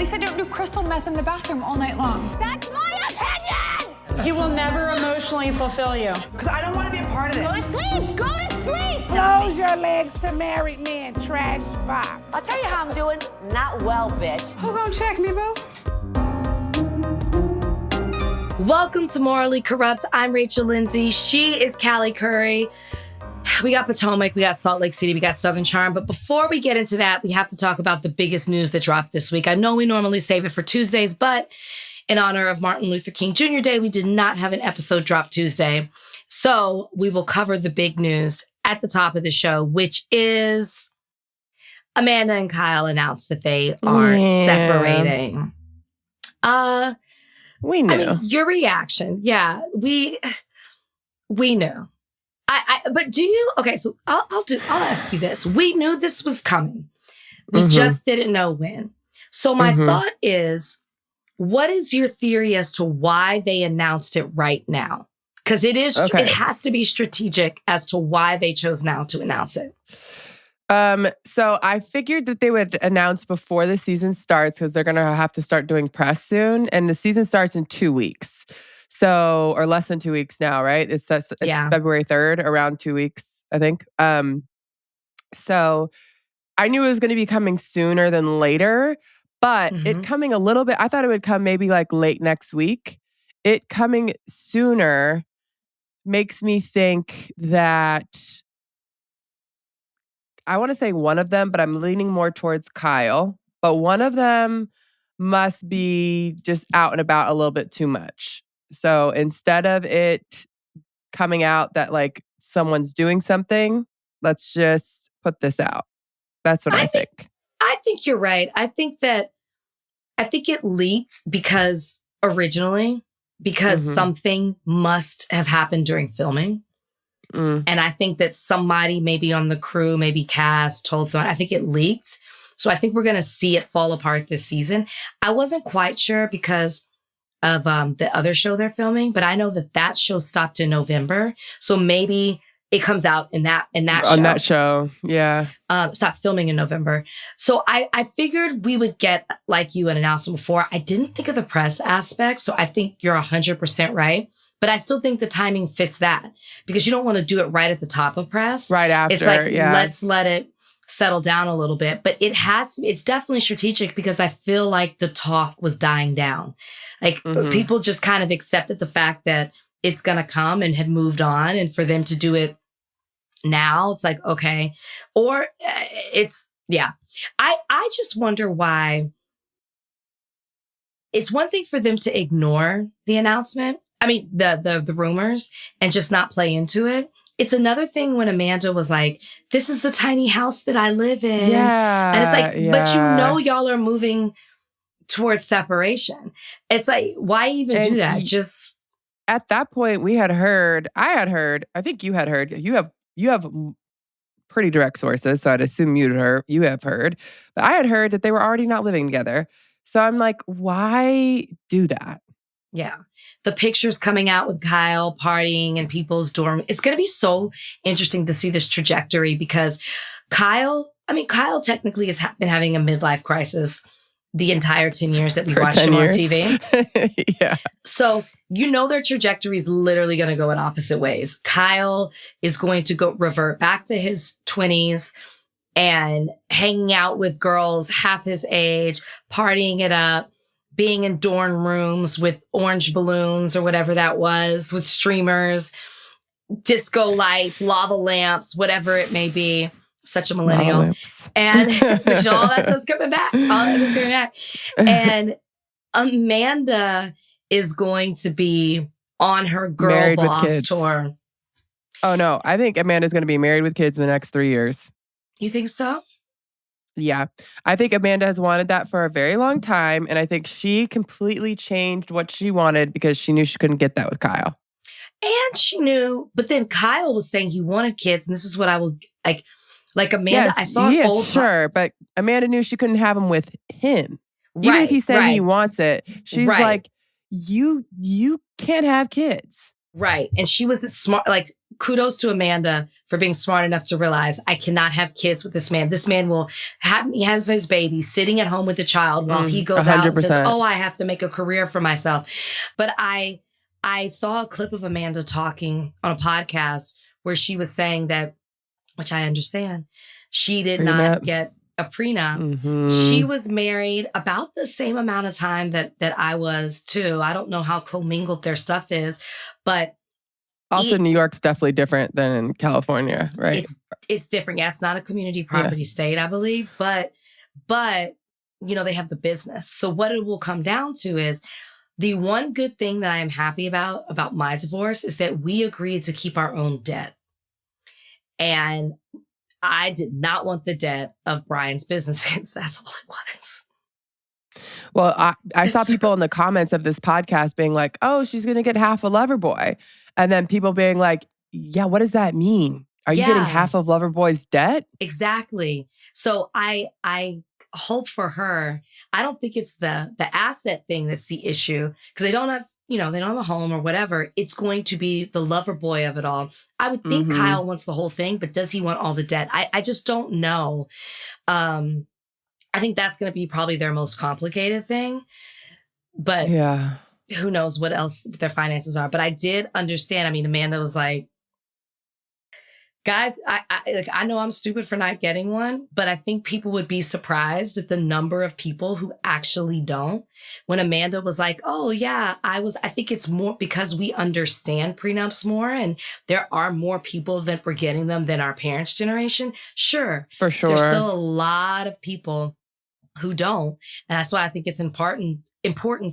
least I don't do crystal meth in the bathroom all night long. That's my opinion! He will never emotionally fulfill you. Because I don't want to be a part of it. Go to sleep! Go to sleep! Close your legs to married men, trash box. I'll tell you how I'm doing. Not well, bitch. Who gonna check me, boo? Welcome to Morally Corrupt. I'm Lindsay. She is Callie Curry. We got Potomac, we got Salt Lake City, we got Southern Charm. But before we get into that, we have to talk about the biggest news that dropped this week. I know we normally save it for Tuesdays, but in honor of Martin Luther King Jr. Day, we did not have an episode drop Tuesday. So we will cover the big news at the top of the show, which is Amanda and Kyle announced that they are separating. We knew. I mean, your reaction. Yeah, we knew. But do you? Okay, so I'll ask you this. We knew this was coming. We just didn't know when. So my thought is, what is your theory as to why they announced it right now? Because it has to be strategic as to why they chose now to announce it. So I figured that they would announce before the season starts because they're going to have to start doing press soon. And the season starts in 2 weeks. So, or less than 2 weeks now, right? It's February 3rd, around 2 weeks, I think. So I knew it was going to be coming sooner than later, but it coming a little bit, I thought it would come maybe like late next week. It coming sooner makes me think that I want to say one of them, but I'm leaning more towards Kyle. But one of them must be just out and about a little bit too much. So instead of it coming out that like someone's doing something, let's just put this out. That's what I think. I think you're right. I think it leaked because something must have happened during filming. And I think that somebody maybe on the crew, maybe cast, told someone. I think it leaked. So I think we're going to see it fall apart this season. I wasn't quite sure because of the other show they're filming, but I know that show stopped in November. So maybe it comes out in that show. On that show, yeah. Stopped filming in November. So I figured we would get, like you, an announcement before. I didn't think of the press aspect, so I think you're 100% right. But I still think the timing fits that because you don't want to do it right at the top of press. Right after, it's like, let's let it settle down a little bit. But it's definitely strategic because I feel like the talk was dying down. Like people just kind of accepted the fact that it's going to come and had moved on. And for them to do it now, it's like, okay. Or I just wonder why. It's one thing for them to ignore the announcement. I mean, the rumors and just not play into it. It's another thing when Amanda was like, this is the tiny house that I live in. Yeah. And it's like, but y'all are moving towards separation. It's like, why even do that? Just at that point, I had heard, I think you had heard, you have pretty direct sources, so I'd assume you have heard. But I had heard that they were already not living together. So I'm like, why do that? Yeah. The pictures coming out with Kyle partying in people's dorm. It's going to be so interesting to see this trajectory because Kyle technically has been having a midlife crisis the entire 10 years that we watched him on TV. Yeah. So, their trajectory is literally going to go in opposite ways. Kyle is going to revert back to his 20s and hanging out with girls half his age, partying it up, being in dorm rooms with orange balloons or whatever that was, with streamers, disco lights, lava lamps, whatever it may be. Such a millennial. And all that stuff's coming back. And Amanda is going to be on her girl married boss tour. Oh, no. I think Amanda's going to be married with kids in the next 3 years. You think so? Yeah. I think Amanda has wanted that for a very long time. And I think she completely changed what she wanted because she knew she couldn't get that with Kyle. And she knew, but then Kyle was saying he wanted kids. And this is what I will like Amanda. Yes, I saw an old sure, but Amanda knew she couldn't have him with him. Even if he said he wants it, she's like, you can't have kids. Right. And she was smart. Like kudos to Amanda for being smart enough to realize I cannot have kids with this man. This man he has his baby sitting at home with the child while he goes 100%. Out and says, oh, I have to make a career for myself. But I saw a clip of Amanda talking on a podcast where she was saying that, which I understand, she did not get a prenup. Mm-hmm. She was married about the same amount of time that I was too. I don't know how commingled their stuff is, but also New York's definitely different than California, right? It's different. Yeah, it's not a community property state, I believe, but they have the business. So what it will come down to is the one good thing that I am happy about my divorce is that we agreed to keep our own debt. And I did not want the debt of Brian's businesses. That's all it was. Well, I saw people in the comments of this podcast being like, oh, she's going to get half a Loverboy. And then people being like, yeah, what does that mean? Are you getting half of Loverboy's debt? Exactly. So I hope for her. I don't think it's the asset thing that's the issue because they don't have a home or whatever. It's going to be the Loverboy of it all. I would think Kyle wants the whole thing, but does he want all the debt? I just don't know. I think that's going to be probably their most complicated thing. But who knows what else their finances are. But I did understand. I mean, Amanda was like, guys, I know I'm stupid for not getting one, but I think people would be surprised at the number of people who actually don't. When Amanda was like, oh yeah, I think it's more because we understand prenups more and there are more people that were getting them than our parents' generation. Sure. For sure. There's still a lot of people who don't. And that's why I think it's important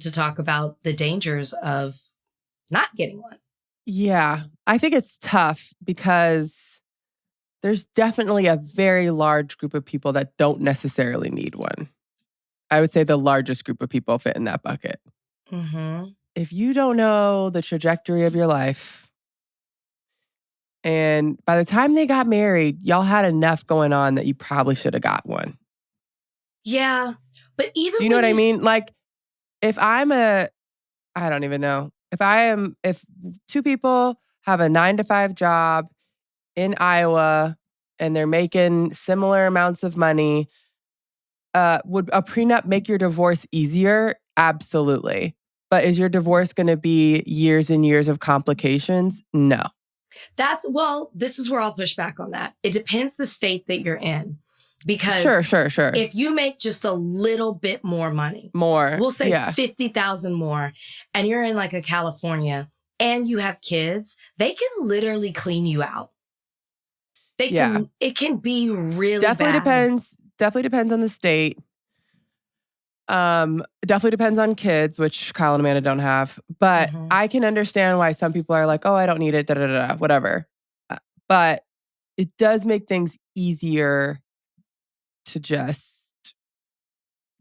to talk about the dangers of not getting one. Yeah, I think it's tough because there's definitely a very large group of people that don't necessarily need one. I would say the largest group of people fit in that bucket. Mm-hmm. If you don't know the trajectory of your life, and by the time they got married, y'all had enough going on that you probably should have got one. Yeah, but even do you know what I mean? Like, if I don't even know. If two people have a 9-to-5 job in Iowa and they're making similar amounts of money, would a prenup make your divorce easier? Absolutely. But is your divorce going to be years and years of complications? No. This is where I'll push back on that. It depends the state that you're in. Because sure. If you make just a little bit more money, we'll say 50,000 more, and you're in like a California and you have kids, they can literally clean you out. It can be really definitely bad. Definitely depends on the state. Definitely depends on kids, which Kyle and Amanda don't have. But I can understand why some people are like, oh, I don't need it, whatever. But it does make things easier to just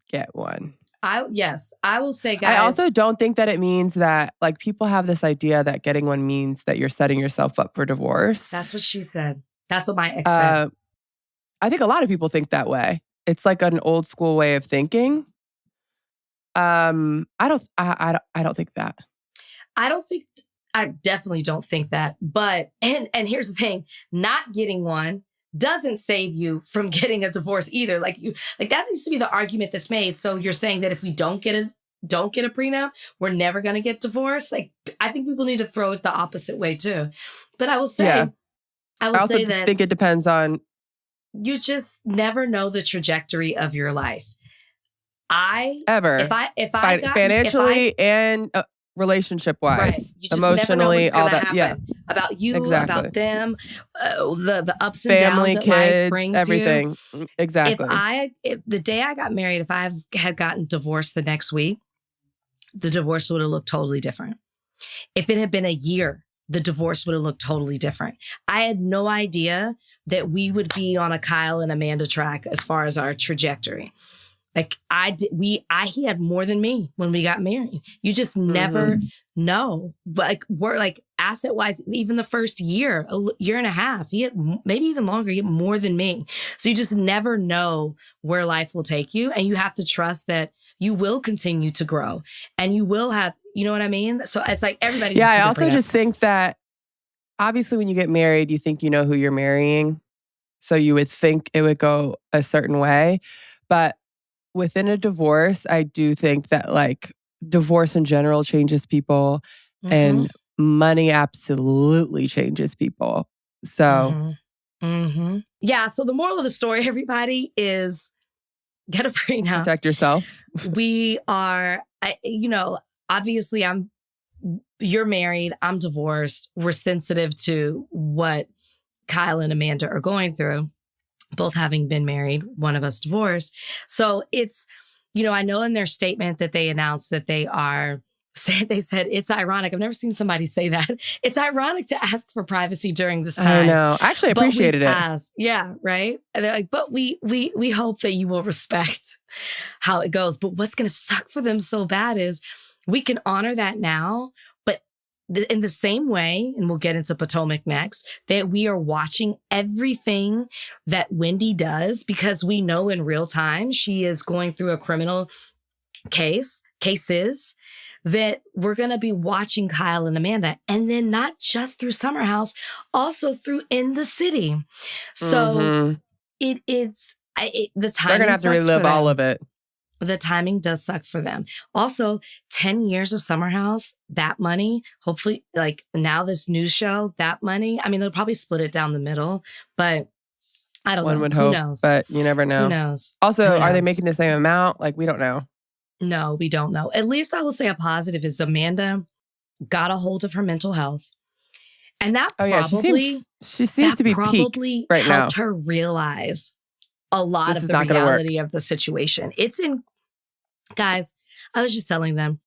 get one. I will say, guys. I also don't think that it means that, like, people have this idea that getting one means that you're setting yourself up for divorce. That's what she said. That's what my ex said. I think a lot of people think that way. It's like an old school way of thinking. I don't think that. I definitely don't think that. But and here's the thing: not getting one doesn't save you from getting a divorce either. Like that seems to be the argument that's made. So you're saying that if we don't get a prenup, we're never going to get divorced. Like, I think people need to throw it the opposite way too. But I will say, I also think it depends on. You just never know the trajectory of your life. Financially and relationship wise, right. emotionally, all that. Happen. Yeah, about you, about them, the ups and family, downs that kids, life brings everything. You. Exactly. If the day I got married, if I had gotten divorced the next week, the divorce would have looked totally different. If it had been a year, the divorce would have looked totally different. I had no idea that we would be on a Kyle and Amanda track as far as our trajectory. Like he had more than me when we got married. You just never know. But like we're like asset wise, even the first year, a year and a half, he had maybe even longer, he had more than me. So you just never know where life will take you. And you have to trust that you will continue to grow and you will have, you know what I mean? So it's like everybody's. Yeah. I also just think that obviously when you get married, you think you know who you're marrying. So you would think it would go a certain way. But within a divorce, I do think that like divorce in general changes people and money absolutely changes people. So yeah, so the moral of the story, everybody, is get a prenup. Protect yourself. We are, obviously you're married, I'm divorced. We're sensitive to what Kyle and Amanda are going through, both having been married, one of us divorced. So it's, I know in their statement that they announced that they said it's ironic. I've never seen somebody say that. It's ironic to ask for privacy during this time. I know. I actually appreciated it. Asked. Yeah, right? And they're like, but we hope that you will respect how it goes. But what's going to suck for them so bad is we can honor that now, but in the same way, and we'll get into Potomac next, that we are watching everything that Wendy does because we know in real time she is going through a criminal cases, that we're going to be watching Kyle and Amanda, and then not just through Summer House, also through In the City. So the timing. They're going to have to relive all of it. The timing does suck for them. Also, 10 years of Summer House, that money, hopefully, like now this new show, that money, I mean, they'll probably split it down the middle, but I don't know. One would hope, but you never know. Who knows? Also, are they making the same amount? Like, we don't know. No, we don't know. At least I will say a positive is Amanda got a hold of her mental health. And that she seems to be peak right now. Helped her realize a lot of the reality of the situation. Guys, I was just telling them,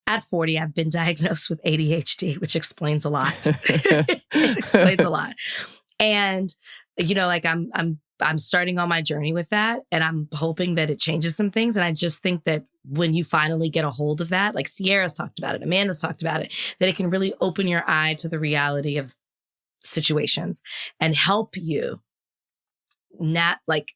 at 40, I've been diagnosed with ADHD, which explains a lot. It explains a lot. And, I'm starting on my journey with that, and I'm hoping that it changes some things. And I just think that when you finally get a hold of that, like Sierra's talked about it, Amanda's talked about it, that it can really open your eye to the reality of situations and help you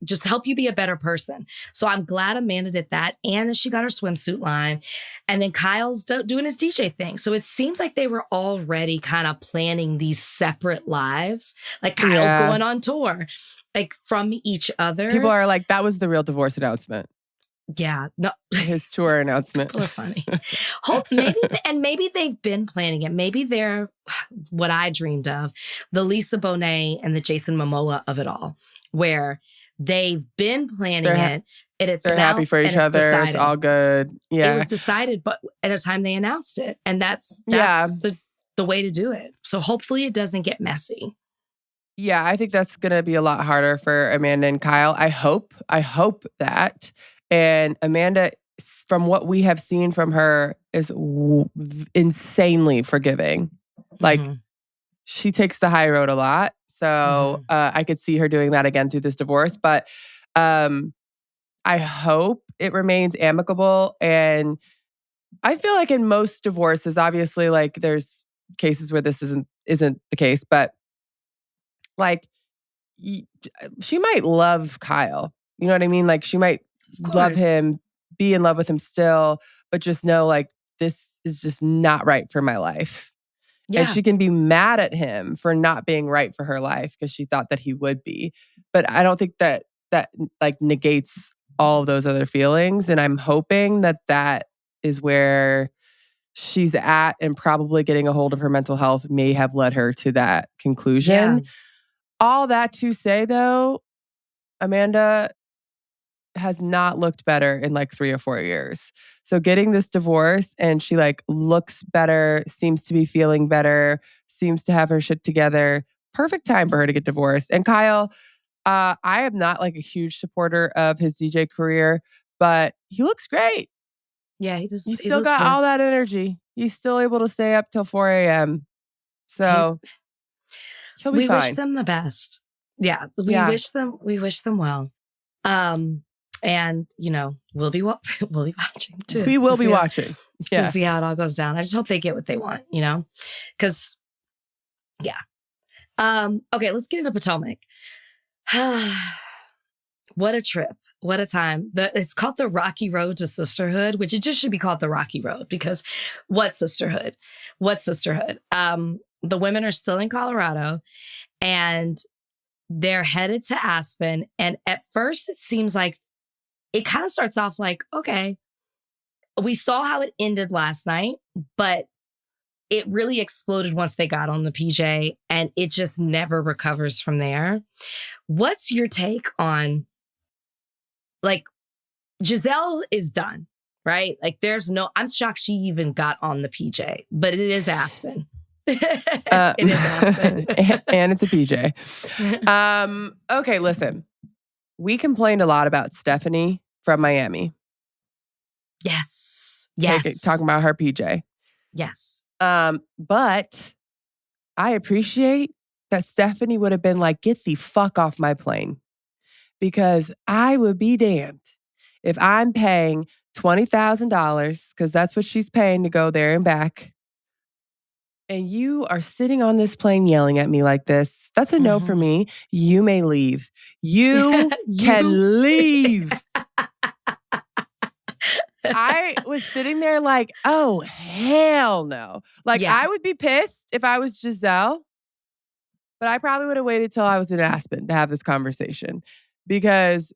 just help you be a better person. So I'm glad Amanda did that, and that she got her swimsuit line, and then Kyle's doing his DJ thing. So it seems like they were already kind of planning these separate lives. Like Kyle's going on tour, like from each other. People are like, that was the real divorce announcement. Yeah, no, his tour announcement. People are funny. Maybe they've been planning it. Maybe they're what I dreamed of, the Lisa Bonet and the Jason Momoa of it all, where they've been planning it, and they're happy for each other. Decided. It's all good. Yeah, it was decided, but at the time they announced it, and that's the way to do it. So hopefully it doesn't get messy. Yeah, I think that's going to be a lot harder for Amanda and Kyle. I hope that. And Amanda, from what we have seen from her, is insanely forgiving. Like, she takes the high road a lot. So I could see her doing that again through this divorce. But I hope it remains amicable. And I feel like in most divorces, obviously, like there's cases where this isn't the case. But like, she might love Kyle. You know what I mean? Like, she might love him, be in love with him still, but just know like this is just not right for my life. Yeah. And she can be mad at him for not being right for her life because she thought that he would be. But I don't think that like negates all of those other feelings. And I'm hoping that is where she's at, and probably getting a hold of her mental health may have led her to that conclusion. Yeah. All that to say though, Amanda has not looked better in like 3 or 4 years. So getting this divorce, and she like looks better, seems to be feeling better, seems to have her shit together. Perfect time for her to get divorced. And Kyle, I am not like a huge supporter of his DJ career, but he looks great. Yeah, he still got all that energy. He's still able to stay up till 4 a.m. So he'll be fine. We wish them the best. Yeah, we wish them well. And we'll be watching too. We will be watching to see how it all goes down. I just hope they get what they want, because okay, let's get into Potomac. What a trip. What a time. It's called the Rocky Road to Sisterhood, which it just should be called the Rocky Road, because what sisterhood? What sisterhood? The women are still in Colorado and they're headed to Aspen. And at first, it seems like it kind of starts off like, okay, we saw how it ended last night, but it really exploded once they got on the PJ and it just never recovers from there. What's your take on, like, Giselle is done, right? Like, I'm shocked she even got on the PJ, but it is Aspen. It is Aspen. And it's a PJ. Okay, listen. We complained a lot about Stephanie from Miami. Yes. Talking about her PJ. Yes. But I appreciate that Stephanie would have been like, get the fuck off my plane. Because I would be damned if I'm paying $20,000, because that's what she's paying to go there and back. And you are sitting on this plane yelling at me like this. That's a no for me. You may leave. You can leave. I was sitting there like, oh, hell no. Like, I would be pissed if I was Giselle, but I probably would have waited till I was in Aspen to have this conversation because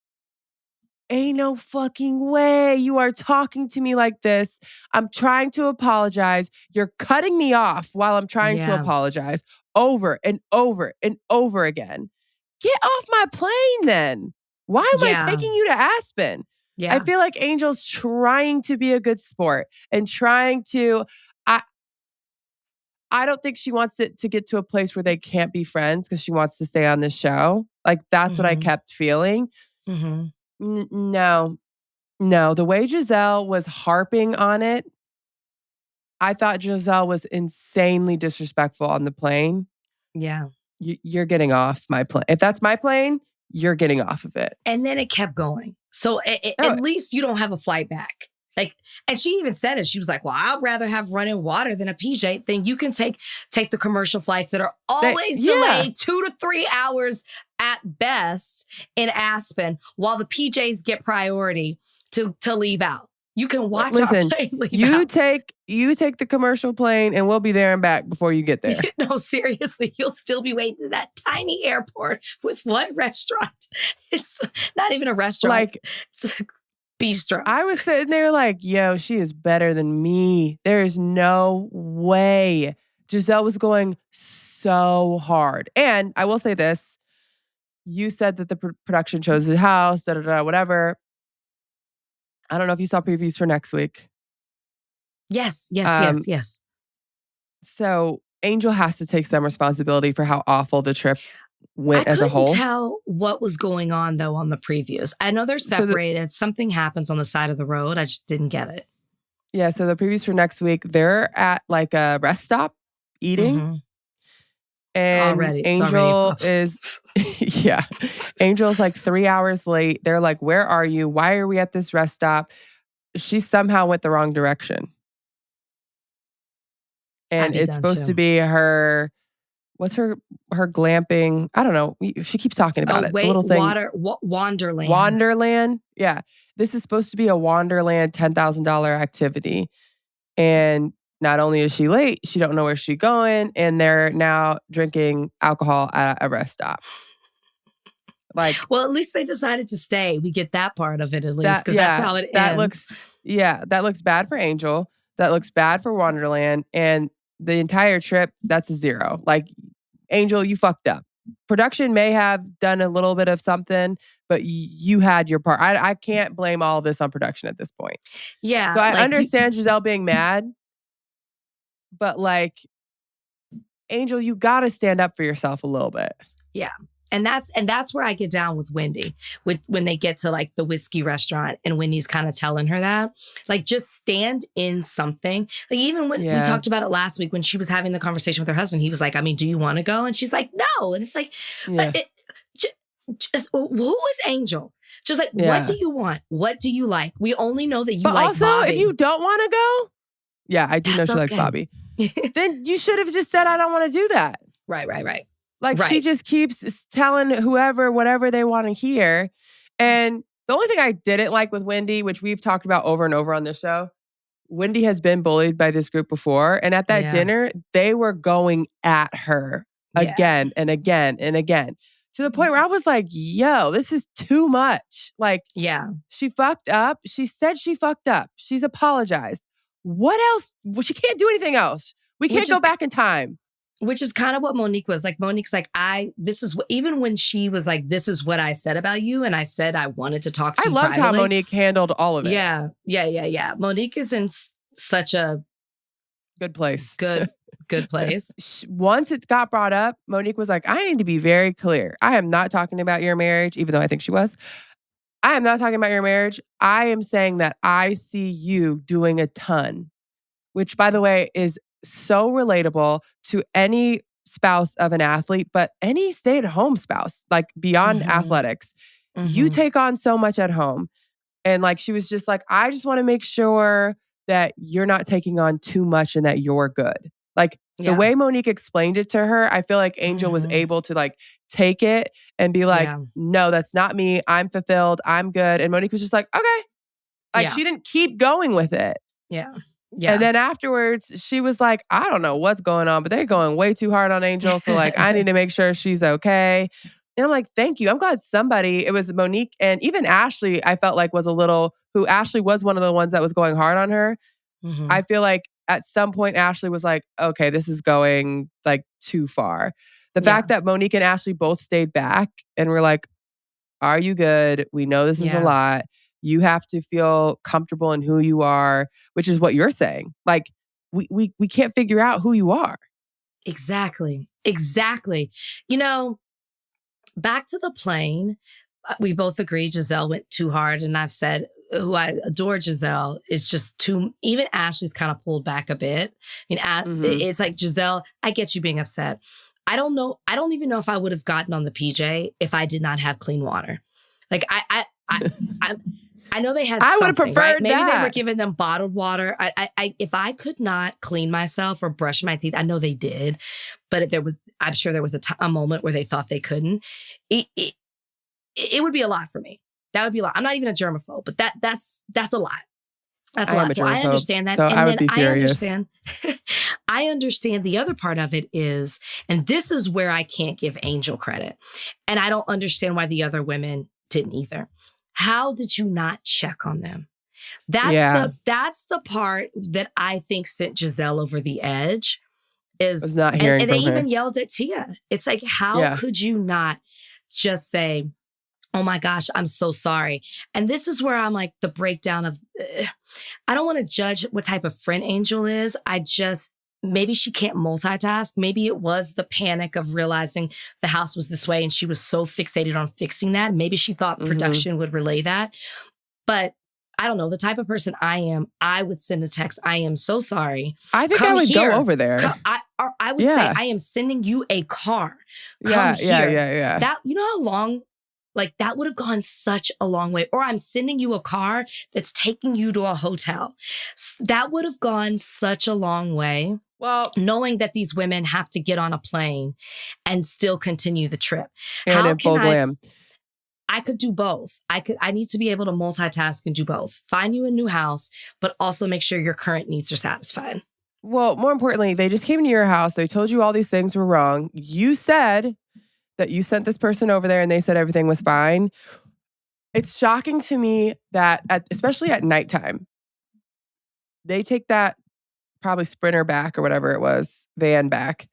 ain't no fucking way you are talking to me like this. I'm trying to apologize. You're cutting me off while I'm trying to apologize over and over and over again. Get off my plane then. Why am I taking you to Aspen? Yeah. I feel like Angel's trying to be a good sport and trying to, I don't think she wants it to get to a place where they can't be friends because she wants to stay on this show. Like, that's what I kept feeling. No. The way Giselle was harping on it, I thought Giselle was insanely disrespectful on the plane. Yeah. You're getting off my plane. If that's my plane, you're getting off of it. And then it kept going. So at least you don't have a flight back. Like, and she even said it. She was like, well, I'd rather have running water than a PJ. Then you can take the commercial flights that are always delayed 2 to 3 hours at best in Aspen while the PJs get priority to leave out. You can watch our plane leave out. You take the commercial plane and we'll be there and back before you get there. No, seriously, you'll still be waiting at that tiny airport with one restaurant. It's not even a restaurant. Like, it's a bistro. I was sitting there like, yo, she is better than me. There is no way. Giselle was going so hard. And I will say this. You said that the production chose the house, whatever. I don't know if you saw previews for next week. Yes. So Angel has to take some responsibility for how awful the trip went as a whole. I couldn't tell what was going on, though, on the previews. I know they're separated. Something happens on the side of the road. I just didn't get it. Yeah, so the previews for next week, they're at like a rest stop eating. And Angel is, Angel's like 3 hours late. They're like, where are you? Why are we at this rest stop? She somehow went the wrong direction. And it's supposed to be her, what's her glamping? I don't know. She keeps talking about it. Wait, the little thing. Wanderland. Wanderland. Yeah. This is supposed to be a Wanderland $10,000 activity. And not only is she late, she don't know where she's going, and they're now drinking alcohol at a rest stop. Like, well, at least they decided to stay. We get that part of it at least, because that's how it ends. That looks bad for Angel. That looks bad for Wonderland, and the entire trip, that's a 0. Like, Angel, you fucked up. Production may have done a little bit of something, but you had your part. I can't blame all of this on production at this point. Yeah. So I understand Giselle being mad. But like, Angel, you got to stand up for yourself a little bit. Yeah. And that's where I get down with Wendy, when they get to like the whiskey restaurant and Wendy's kind of telling her that, like, just stand in something. Like, even when we talked about it last week, when she was having the conversation with her husband, he was like, I mean, do you want to go? And she's like, no. And it's like, just, who is Angel? Just like, what do you want? What do you like? We only know that you like also, Bobby. If you don't want to go, I do know she likes Bobby. Then you should have just said, I don't want to do that. Right. Like, she just keeps telling whoever, whatever they want to hear. And the only thing I didn't like with Wendy, which we've talked about over and over on this show, Wendy has been bullied by this group before. And at that dinner, they were going at her again and again and again. To the point where I was like, yo, this is too much. Like, she fucked up. She said she fucked up. She's apologized. What else? Well, she can't do anything else. We can't go back in time. Which is kind of what Monique was. Like, Monique's like, this is what, even when she was like, this is what I said about you. And I said I wanted to talk to you loved privately. how Monique handled all of it. Yeah. Monique is in such a good place. Good place. Once it got brought up, Monique was like, I need to be very clear. I am not talking about your marriage, even though I think she was. I am not talking about your marriage. I am saying that I see you doing a ton, which, by the way, is so relatable to any spouse of an athlete, but any stay-at-home spouse, like beyond athletics. You take on so much at home. And like, she was just like, I just want to make sure that you're not taking on too much and that you're good. Like the way Monique explained it to her, I feel like Angel was able to like take it and be like, no, that's not me. I'm fulfilled. I'm good. And Monique was just like, okay. Like she didn't keep going with it. Yeah. And then afterwards, she was like, I don't know what's going on, but they're going way too hard on Angel. So like, I need to make sure she's okay. And I'm like, thank you. I'm glad somebody, it was Monique and even Ashleigh, I felt like was a little, who Ashleigh was one of the ones that was going hard on her. I feel like at some point, Ashleigh was like, okay, this is going like too far. The fact that Monique and Ashleigh both stayed back and were like, are you good? We know this is a lot. You have to feel comfortable in who you are, which is what you're saying. Like, we can't figure out who you are. Exactly. You know, back to the plane, we both agree Giselle went too hard. And I've said, who I adore Giselle, is just too, even Ashleigh's kind of pulled back a bit. I mean, it's like, Giselle, I get you being upset. I don't know. I don't even know if I would have gotten on the PJ if I did not have clean water. Like, I know they had I would have something, preferred right? Maybe that. they were giving them bottled water. If I could not clean myself or brush my teeth, I know they did, but I'm sure there was a moment where they thought they couldn't. It would be a lot for me. That would be a lot. I'm not even a germaphobe, but that's a lot. That's a lot. So I understand that. So and I would then be furious. I understand the other part of it is, and this is where I can't give Angel credit. And I don't understand why the other women didn't either. How did you not check on them? That's the part that I think sent Giselle over the edge. Is not hearing and they from her. even yelled at Tia. It's like, how could you not just say, oh my gosh, I'm so sorry. And this is where I'm like, the breakdown of, I don't want to judge what type of friend Angel is. Maybe she can't multitask. Maybe it was the panic of realizing the house was this way and she was so fixated on fixing that. Maybe she thought production would relay that. But I don't know, the type of person I am, I would send a text, I am so sorry. I think I would go over there. I would say, I am sending you a car. Come here. Yeah. That, you know how long, like that would have gone such a long way. Or I'm sending you a car that's taking you to a hotel. That would have gone such a long way. Well, knowing that these women have to get on a plane and still continue the trip. And in full glam. I could do both. I need to be able to multitask and do both. Find you a new house, but also make sure your current needs are satisfied. Well, more importantly, they just came to your house. They told you all these things were wrong. You said that you sent this person over there and they said everything was fine. It's shocking to me that, especially at nighttime, they take that probably Sprinter back or whatever it was, van back.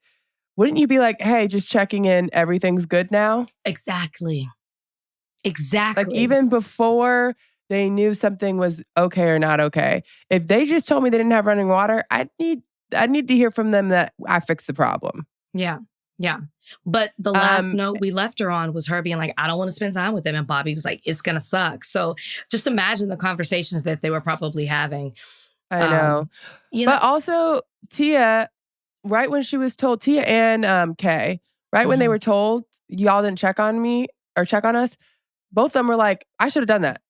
Wouldn't you be like, hey, just checking in, everything's good now? Exactly. Like even before they knew something was okay or not okay. If they just told me they didn't have running water, I'd need to hear from them that I fixed the problem. Yeah. But the last note we left her on was her being like, I don't want to spend time with them. And Bobby was like, it's going to suck. So just imagine the conversations that they were probably having. I know. But also Tia, right when she was told, Tia and Kay, right when they were told, y'all didn't check on me or check on us, both of them were like, I should have done that.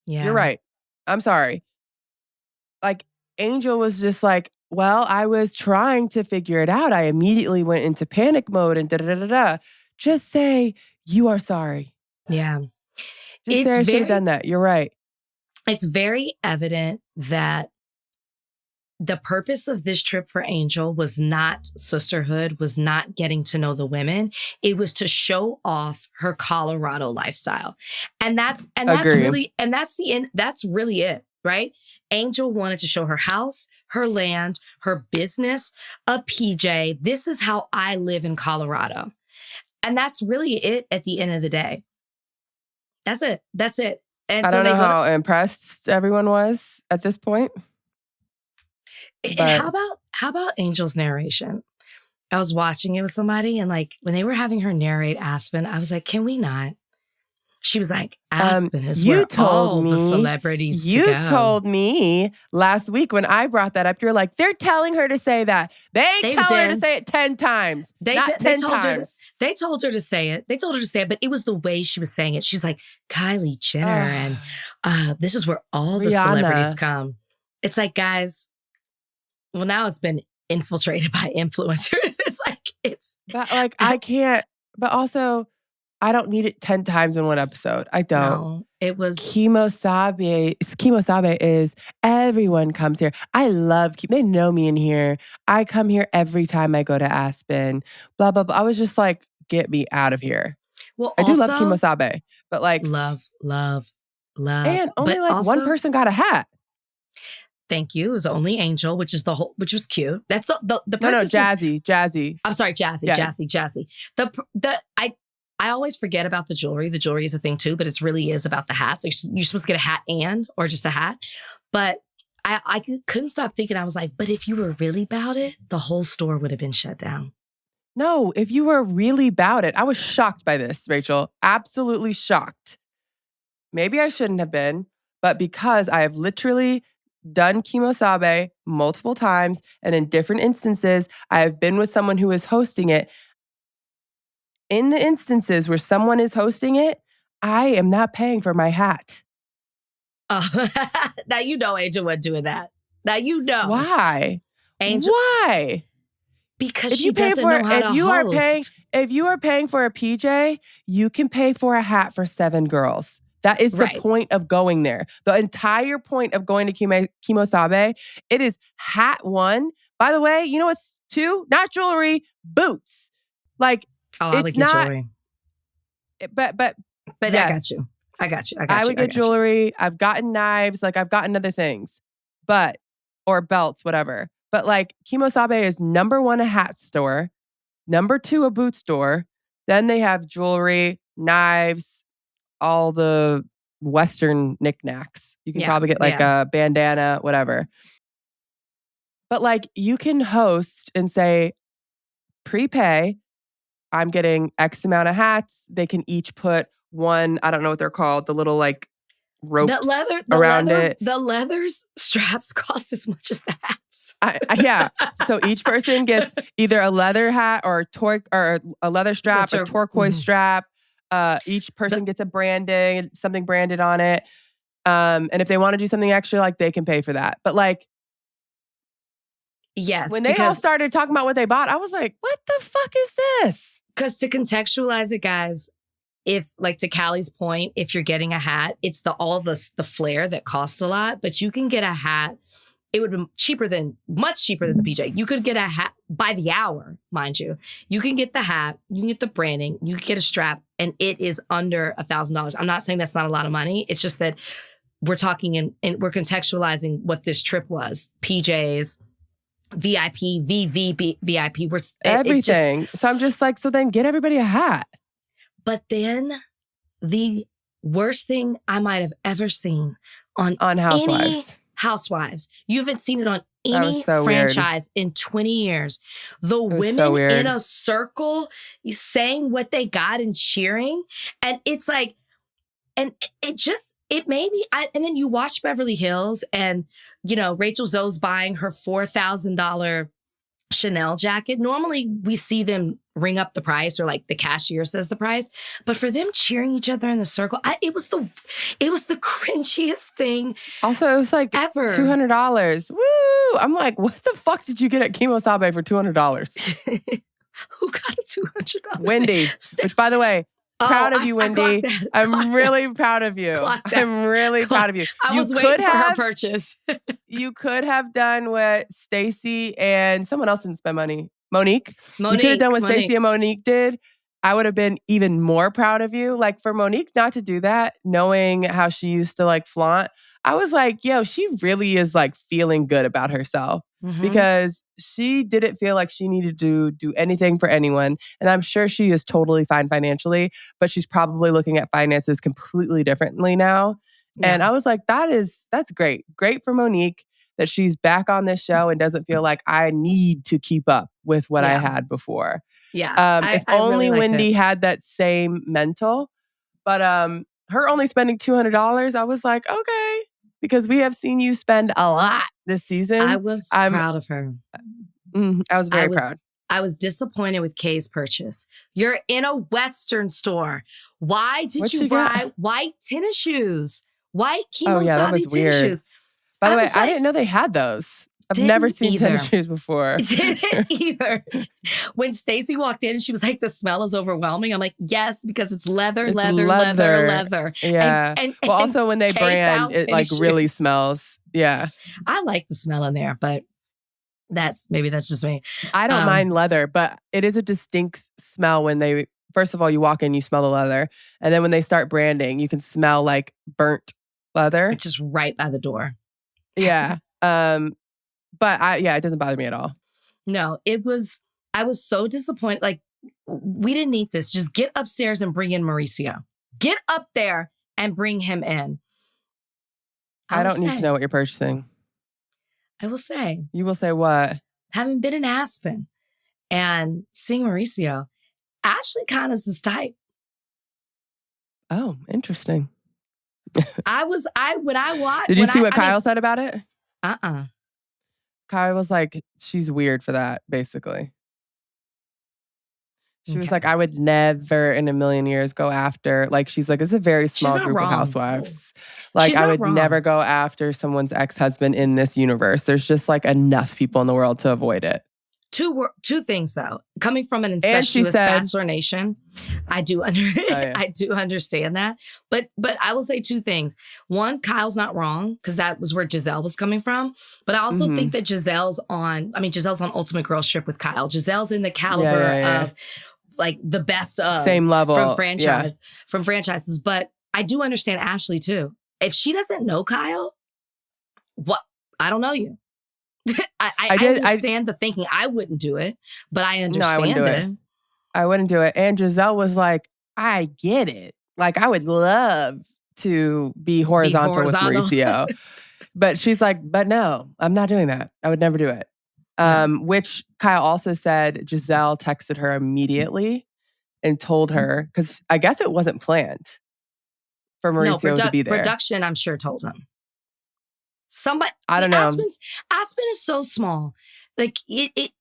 Yeah. You're right. I'm sorry. Like Angel was just like, well, I was trying to figure it out. I immediately went into panic mode and da-da-da-da-da. Just say, you are sorry. Yeah. Just say I should have done that. You're right. It's very evident that the purpose of this trip for Angel was not sisterhood, was not getting to know the women. It was to show off her Colorado lifestyle. And that's Agreed. that's really it, right? Angel wanted to show her house, her land, her business, a PJ. This is how I live in Colorado. And that's really it at the end of the day. That's it. And I don't know how impressed everyone was at this point. How about Angel's narration? I was watching it with somebody, and like when they were having her narrate Aspen, I was like, can we not? She was like, Aspen is where all the celebrities You to go. told me last week when I brought that up, you're like, they're telling her to say that. They tell her to say it 10 times. They told her to say it. They told her to say it, but it was the way she was saying it. She's like, Kylie Jenner, and this is where all the celebrities come. It's like, guys, well, now it's been infiltrated by influencers. But like, I can't, but also, I don't need it 10 times in one episode. I don't. No, it was Kimosabe is everyone comes here. I love they know me in here. I come here every time I go to Aspen. Blah blah blah. I was just like, get me out of here. Well, I do love Kimosabe, but like love. And only but like also, one person got a hat. Thank you. It was only Angel, which was cute. That's the Jazzy. I'm sorry, Jazzy. I always forget about the jewelry. The jewelry is a thing too, but it really is about the hats. Like you're supposed to get a hat or just a hat. But I couldn't stop thinking. I was like, but if you were really about it, the whole store would have been shut down. No, if you were really about it. I was shocked by this, Rachel. Absolutely shocked. Maybe I shouldn't have been, but because I have literally done Kimosabe multiple times, and in different instances, I have been with someone who is hosting it. In the instances where someone is hosting it, I am not paying for my hat. Oh, now you know Angel wasn't doing that. Now you know. Why? Angel. Why? Because she doesn't know how to host. If you are paying for a PJ, you can pay for a hat for 7 girls. That is the point of going there. The entire point of going to Kimosabe, it is hat 1. By the way, you know what's 2? Not jewelry, boots. Like, I would get jewelry. But yes. I got you. I would get jewelry. I've gotten knives. Like, I've gotten other things. Or belts, whatever. But like, Kimosabe is number 1, a hat store. Number 2, a boot store. Then they have jewelry, knives, all the Western knickknacks. You can probably get like a bandana, whatever. But like, you can host and say, prepay, I'm getting X amount of hats. They can each put one, I don't know what they're called, the little like ropes around it. The leather straps cost as much as the hats. Yeah. So each person gets either a leather hat or a leather strap, a turquoise strap. Each person gets something branded on it. And if they want to do something extra, like they can pay for that. But like, yes, when they all started talking about what they bought, I was like, what the fuck is this? Because to contextualize it, guys, if like to Callie's point, if you're getting a hat, it's the flair that costs a lot, but you can get a hat. It would be much cheaper than the PJ. You could get a hat by the hour, mind you. You can get the hat, you can get the branding, you can get a strap, and it is under $1,000. I'm not saying that's not a lot of money. It's just that we're talking and we're contextualizing what this trip was. PJs, VIP, VIP, everything. So I'm just like, so then get everybody a hat. But then the worst thing I might have ever seen on Housewives. Housewives. You haven't seen it on any franchise in 20 years. The women in a circle saying what they got and cheering. And it's like, and it made me, and then you watch Beverly Hills and, you know, Rachel Zoe's buying her $4,000 Chanel jacket. Normally we see them ring up the price or like the cashier says the price, but for them cheering each other in the circle, it was the cringiest thing. Also, it was like ever. $200. Woo! I'm like, what the fuck did you get at Kimosabe for $200? Who got a $200? Wendy, which by the way, proud of you, I Wendy. clocked that. I'm really proud of you. Clock that. I'm really proud of you. I You was could waiting for her have- purchase. You could have done what Stacey and someone else didn't spend money. Monique. You could have done what Stacey and Monique did. I would have been even more proud of you. Like for Monique not to do that, knowing how she used to like flaunt, I was like, yo, she really is like feeling good about herself because she didn't feel like she needed to do anything for anyone. And I'm sure she is totally fine financially, but she's probably looking at finances completely differently now. Yeah. And I was like, that's great. Great for Monique that she's back on this show and doesn't feel like I need to keep up with what I had before. Yeah. If only really Wendy had that same mental. But her only spending $200, I was like, okay, because we have seen you spend a lot this season. I was proud of her. I was very proud. I was disappointed with Kay's purchase. You're in a Western store. Why did you buy white tennis shoes? White Kimosabi tennis shoes. By the way, I didn't know they had those. I've never seen tennis shoes before. Didn't either. When Stacey walked in and she was like, the smell is overwhelming. I'm like, yes, because it's leather. Yeah. And also when they brand, it like really smells. Yeah. I like the smell in there, but that's just me. I don't mind leather, but it is a distinct smell when they, first of all, you walk in, you smell the leather. And then when they start branding, you can smell like burnt leather. It's just right by the door. Yeah. But it doesn't bother me at all. No, I was so disappointed. Like, we didn't need this. Just get upstairs and bring in Mauricio. Get up there and bring him in. I don't need to know what you're purchasing. I will say. You will say what? Having been in Aspen and seeing Mauricio, Ashleigh kind of is his type. Oh, interesting. When I watched. Did you see what Kyle said about it? Kyle was like, she's weird for that, basically. She was like, I would never in a million years go after, like, she's like, it's a very small group of housewives. Like, I would never go after someone's ex-husband in this universe. There's just like enough people in the world to avoid it. Two things though. Coming from an incestuous bachelor nation, I do understand that. But I will say two things. One, Kyle's not wrong because that was where Giselle was coming from. But I also think that Giselle's on Ultimate Girls Trip with Kyle. Giselle's in the caliber of like the best of same level from franchises. But I do understand Ashleigh too. If she doesn't know Kyle, I don't know you. I understand the thinking. I wouldn't do it, but I understand it. I wouldn't do it. And Giselle was like, I get it. Like, I would love to be horizontal with Mauricio. But she's like, but no, I'm not doing that. I would never do it. Which Kyle also said Giselle texted her immediately and told her, because I guess it wasn't planned for Mauricio to be there. Production, I'm sure, told him. I don't know. Aspen is so small. Like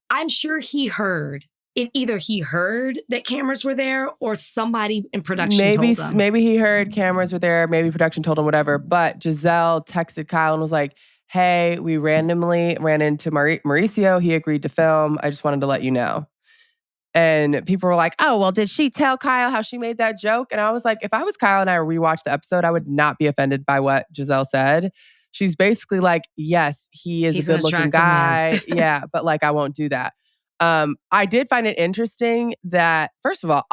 I'm sure he heard it. Either he heard that cameras were there, or somebody in production told him. Maybe he heard cameras were there. Maybe production told him, whatever. But Giselle texted Kyle and was like, "Hey, we randomly ran into Mauricio. He agreed to film. I just wanted to let you know." And people were like, "Oh, well, did she tell Kyle how she made that joke?" And I was like, if I was Kyle and I rewatched the episode, I would not be offended by what Giselle said. She's basically like, yes, he's a good-looking guy. Yeah, but like, I won't do that. I did find it interesting that, first of all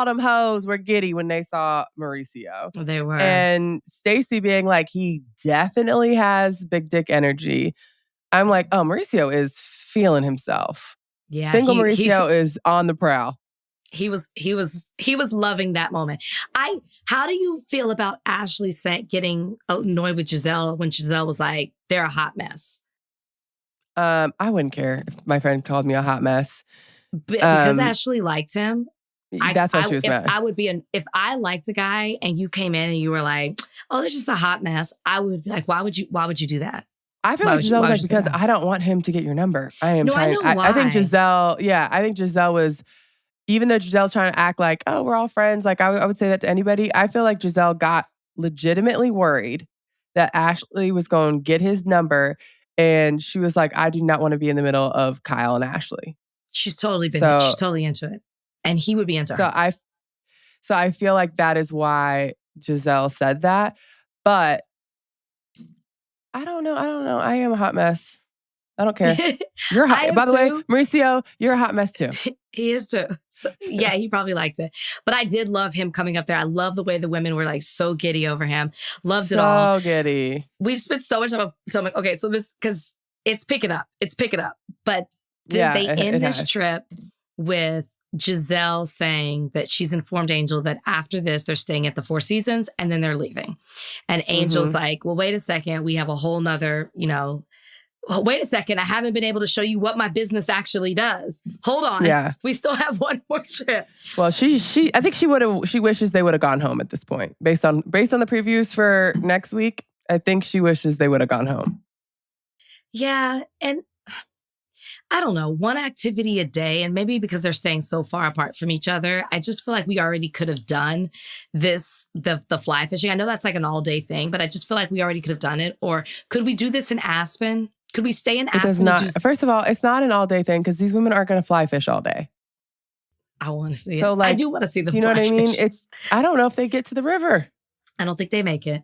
them hoes were giddy when they saw Mauricio. They were. And Stacey being like, he definitely has big dick energy. I'm like, oh, Mauricio is feeling himself. Yeah, Single Mauricio is on the prowl. He was loving that moment. How do you feel about Ashleigh getting annoyed with Giselle when Giselle was like, they're a hot mess? I wouldn't care if my friend called me a hot mess. Because Ashleigh liked him. That's why she was mad. If I liked a guy and you came in and you were like, oh, it's just a hot mess, I would be like, why would you do that? I feel like Giselle was like, because I don't want him to get your number. I know why. I think Giselle was, even though Giselle's trying to act like, oh, we're all friends, like I would say that to anybody. I feel like Giselle got legitimately worried that Ashleigh was going to get his number. And she was like, I do not want to be in the middle of Kyle and Ashleigh. She's totally into it. And he would be into her. So I feel like that is why Giselle said that. But I don't know. I am a hot mess. I don't care. You're hot. By the way, Mauricio, you're a hot mess too. He is too. So, yeah, he probably liked it. But I did love him coming up there. I love the way the women were like so giddy over him. Loved it all. So giddy. We've spent so much time. So I'm like, okay, so this, because it's picking up. But they end this trip with Giselle saying that she's informed Angel that after this, they're staying at the Four Seasons and then they're leaving. And Angel's like, well, wait a second. We have a whole nother, wait a second. I haven't been able to show you what my business actually does. Hold on. Yeah. We still have one more trip. Well, I think she wishes they would have gone home at this point. Based on the previews for next week, I think she wishes they would have gone home. Yeah. And I don't know, one activity a day, and maybe because they're staying so far apart from each other, I just feel like we already could have done this, the fly fishing. I know that's like an all-day thing, but I just feel like we already could have done it. Or could we do this in Aspen? Could we stay in Aspen? It does not. First of all, it's not an all-day thing because these women aren't going to fly fish all day. I want to see it. So, like, I do want to see the do you know what I mean? fish. I don't know if they get to the river. I don't think they make it.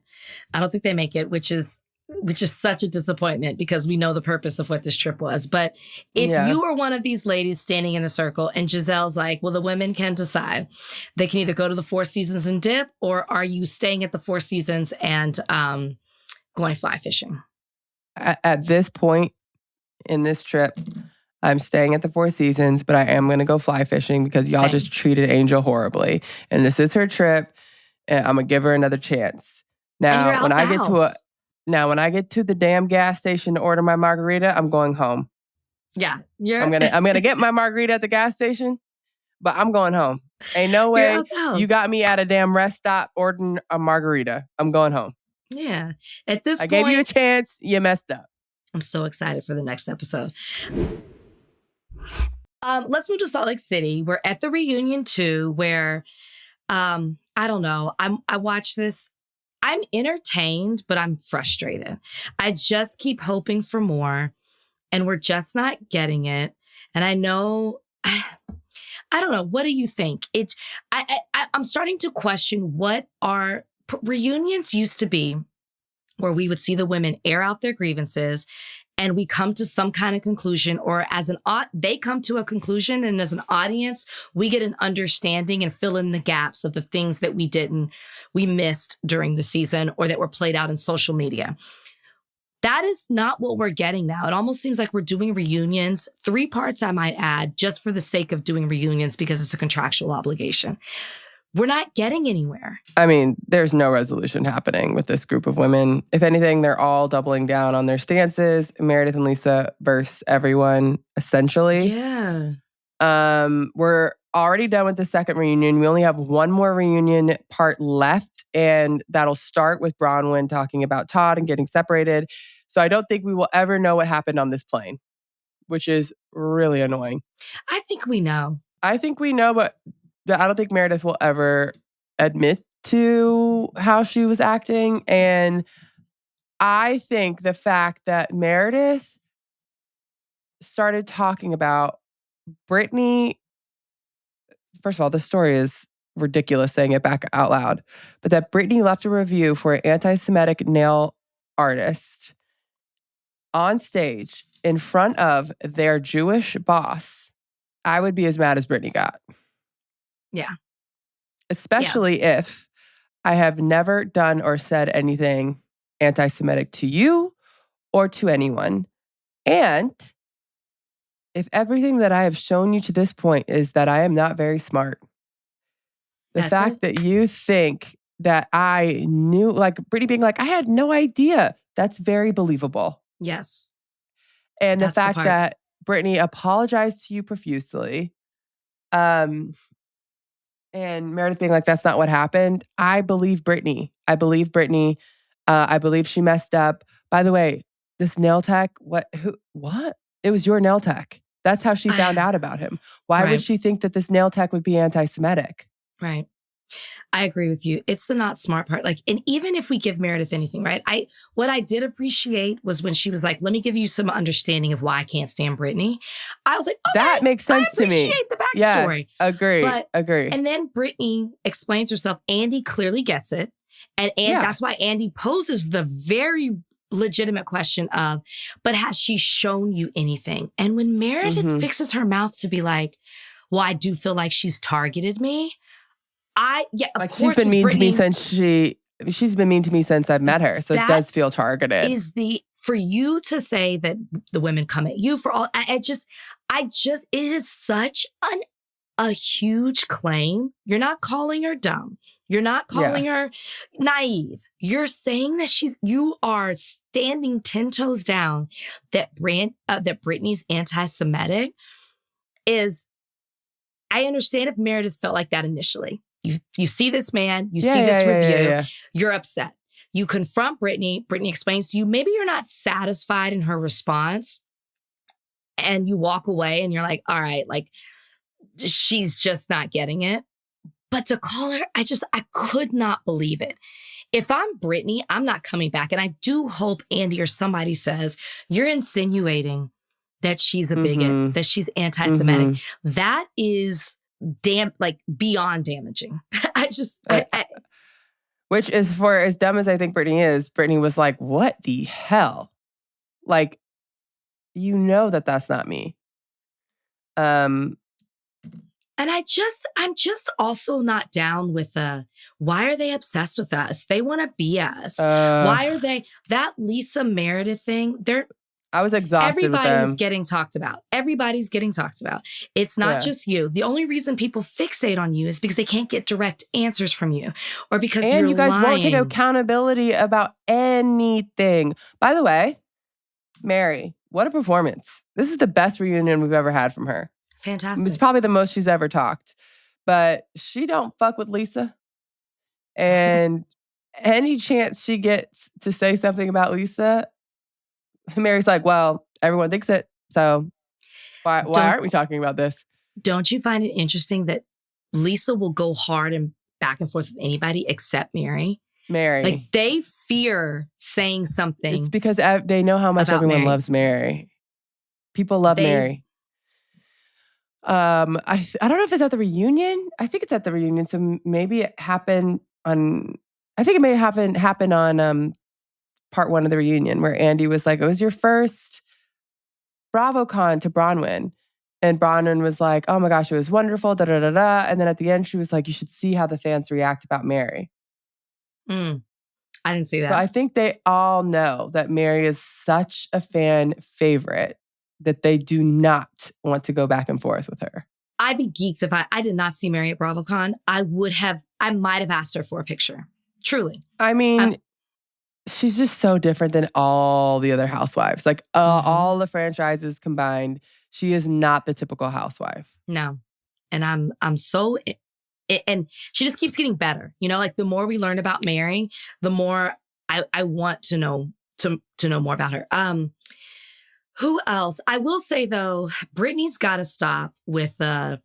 Which is such a disappointment because we know the purpose of what this trip was. But if you are one of these ladies standing in a circle and Giselle's like, well, the women can decide. They can either go to the Four Seasons and dip, or are you staying at the Four Seasons and going fly fishing? At this point in this trip, I'm staying at the Four Seasons, but I am going to go fly fishing because y'all just treated Angel horribly. And this is her trip, and I'm going to give her another chance. Now, when I get to the damn gas station to order my margarita, I'm going home. Yeah. I'm gonna get my margarita at the gas station, but I'm going home. Ain't no way you got me at a damn rest stop ordering a margarita. I'm going home. Yeah. At this point, I gave you a chance. You messed up. I'm so excited for the next episode. Let's move to Salt Lake City. We're at the reunion too, where I don't know. I watched this. I'm entertained, but I'm frustrated. I just keep hoping for more, and we're just not getting it. And I know, I don't know. What do you think? I'm starting to question what our reunions used to be, where we would see the women air out their grievances and we come to some kind of conclusion, or they come to a conclusion, and as an audience, we get an understanding and fill in the gaps of the things that we missed during the season or that were played out in social media. That is not what we're getting now. It almost seems like we're doing reunions, 3 parts I might add, just for the sake of doing reunions because it's a contractual obligation. We're not getting anywhere. I mean, there's no resolution happening with this group of women. If anything, they're all doubling down on their stances. Meredith and Lisa versus everyone, essentially. Yeah. We're already done with the second reunion. We only have one more reunion part left, and that'll start with Bronwyn talking about Todd and getting separated. So I don't think we will ever know what happened on this plane, which is really annoying. I think we know. But I don't think Meredith will ever admit to how she was acting. And I think the fact that Meredith started talking about Brittany, first of all, the story is ridiculous saying it back out loud, but that Brittany left a review for an anti-Semitic nail artist on stage in front of their Jewish boss, I would be as mad as Brittany got. Yeah. Especially if I have never done or said anything anti-Semitic to you or to anyone. And if everything that I have shown you to this point is that I am not very smart, the fact that you think that I knew, like Brittany being like, I had no idea, that's very believable. Yes. And the fact that Brittany apologized to you profusely, and Meredith being like, that's not what happened. I believe Brittany. I believe she messed up. By the way, this nail tech, what? It was your nail tech. That's how she found out about him. Why would she think that this nail tech would be anti-Semitic? Right. I agree with you. It's the not smart part. Like, and even if we give Meredith anything, right? What I did appreciate was when she was like, let me give you some understanding of why I can't stand Brittany. I was like, okay, that makes sense to me. I appreciate the backstory. Yes, agree. And then Brittany explains herself. Andy clearly gets it. And that's why Andy poses the very legitimate question of, but has she shown you anything? And when Meredith fixes her mouth to be like, well, I do feel like she's targeted me. Of course, she's been mean to me since she's been mean to me since I've met her. So it does feel targeted. For you to say that the women come at you for all, it is such a huge claim. You're not calling her dumb. You're not calling her naive. You're saying that you are standing 10 toes down that Brittany's anti-Semitic is. I understand if Meredith felt like that initially. You see this man, you see this review, you're upset. You confront Brittany. Brittany explains to you, maybe you're not satisfied in her response, and you walk away and you're like, all right, like she's just not getting it. But to call her, I could not believe it. If I'm Brittany, I'm not coming back. And I do hope Andy or somebody says, you're insinuating that she's a bigot, that she's anti-Semitic. That is beyond damaging. Which is, for as dumb as I think Brittany is, Brittany was like, what the hell? Like, that's not me. And I'm just also not down with why are they obsessed with us? They want to be us. Why are they, that Lisa Meredith thing, I was exhausted with them. Everybody's getting talked about. It's not just you. The only reason people fixate on you is because they can't get direct answers from you, or because you're you guys lying. won't take accountability about anything. By the way, Mary, what a performance. This is the best reunion we've ever had from her. Fantastic. It's probably the most she's ever talked. But she don't fuck with Lisa. And any chance she gets to say something about Lisa, Mary's like, well, everyone thinks it. So why aren't we talking about this? Don't you find it interesting that Lisa will go hard and back and forth with anybody except Mary? Like, they fear saying something. It's because they know how much everyone loves Mary. People love Mary. I don't know if it's at the reunion. I think it's at the reunion. So maybe it happened on, I think it may happen on part one of the reunion, where Andy was like, it was your first BravoCon to Bronwyn. And Bronwyn was like, oh my gosh, it was wonderful, da da da da. And then at the end, she was like, you should see how the fans react about Mary. I didn't see that. So I think they all know that Mary is such a fan favorite that they do not want to go back and forth with her. I'd be geeked if I did not see Mary at BravoCon. I might have asked her for a picture. Truly. I mean, she's just so different than all the other housewives. Like all the franchises combined, she is not the typical housewife. No. And I'm so, and she just keeps getting better. Like the more we learn about Mary, the more I want to know more about her. Who else? I will say though, Brittany's got to stop with, I